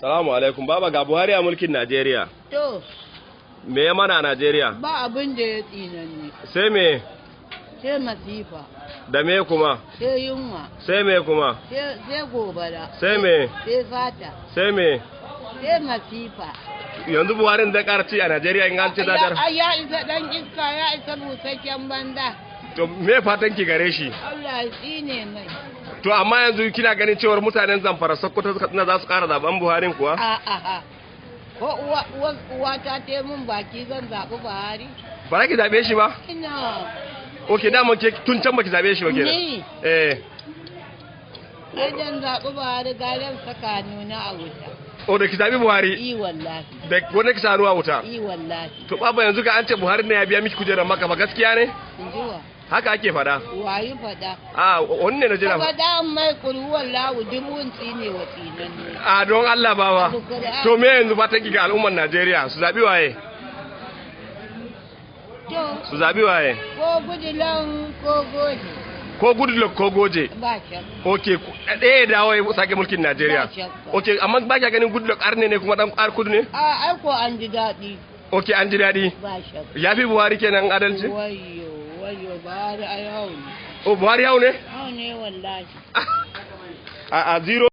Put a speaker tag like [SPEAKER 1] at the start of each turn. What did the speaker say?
[SPEAKER 1] Salamu alaikum baba, ga Buhari a mulkin Najeriya.
[SPEAKER 2] To,
[SPEAKER 1] Me ya mana a Najeriya?
[SPEAKER 2] ba abin da ya tsinanni.
[SPEAKER 1] Sai me?
[SPEAKER 2] Sai masifa,
[SPEAKER 1] Da me kuma?
[SPEAKER 2] sai yunwa,
[SPEAKER 1] Sai me kuma?
[SPEAKER 2] sai gobara,
[SPEAKER 1] Sai me?
[SPEAKER 2] sai fata,
[SPEAKER 1] Sai me?
[SPEAKER 2] sai masifa.
[SPEAKER 1] Yanzu Buhari da karci a Najeriya in an ce zadar.
[SPEAKER 2] Ya isa dan iska, ya isa busasshen banda.
[SPEAKER 1] To me fatan ki gare shi?
[SPEAKER 2] Allah ya tsine mai.
[SPEAKER 1] To amma yanzu kina ganin cewar mutanen Zamfara Sokoto suka tuna za su ƙara zaben Buhari kuwa?
[SPEAKER 2] A'a. Ko uwa ta te mun baki zan zaɓi Buhari?
[SPEAKER 1] Ba za ki zaɓe shi ba?
[SPEAKER 2] Ina.
[SPEAKER 1] Ok, daman ke tun can baki zaɓe shi ba kenan.
[SPEAKER 2] Ni. Idan zaɓi Buhari garen saka nuna a wuta.
[SPEAKER 1] O da ki zaɓi Buhari?
[SPEAKER 2] I wallahi.
[SPEAKER 1] Da wanda ki sa ruwa wuta?
[SPEAKER 2] I wallahi.
[SPEAKER 1] To baba yanzu ka an ce Buhari ne ya biya miki kujerar maka ba gaskiya ne?
[SPEAKER 2] In ji wa?
[SPEAKER 1] Haka ake fada.
[SPEAKER 2] Wayi fada.
[SPEAKER 1] A wani ne na jira.
[SPEAKER 2] Fada mai kurwar lawu dubun tsine wa tsinan ne.
[SPEAKER 1] A don Allah baba. To me yanzu fatan ki ga al'ummar Najeriya su zaɓi waye?
[SPEAKER 2] To,
[SPEAKER 1] Su zaɓi waye?
[SPEAKER 2] ko gudulan ko goje.
[SPEAKER 1] Ko Goodluck ko Goje?
[SPEAKER 2] Ba shak.
[SPEAKER 1] Ok, ɗaya ya dawo ya sake mulkin Najeriya.
[SPEAKER 2] Ba shakka.
[SPEAKER 1] Ok, amma ba kya ganin Goodluck arne ne kuma ɗan ƙar kudu ne?
[SPEAKER 2] A aiko an ji daɗi.
[SPEAKER 1] Ok, an ji daɗi.
[SPEAKER 2] Ba shak.
[SPEAKER 1] Ya fi Buhari kenan adalci?
[SPEAKER 2] Wayo Buhari ai hau ne.
[SPEAKER 1] O Buhari yau ne?
[SPEAKER 2] Hau ne wallahi.
[SPEAKER 1] A zero.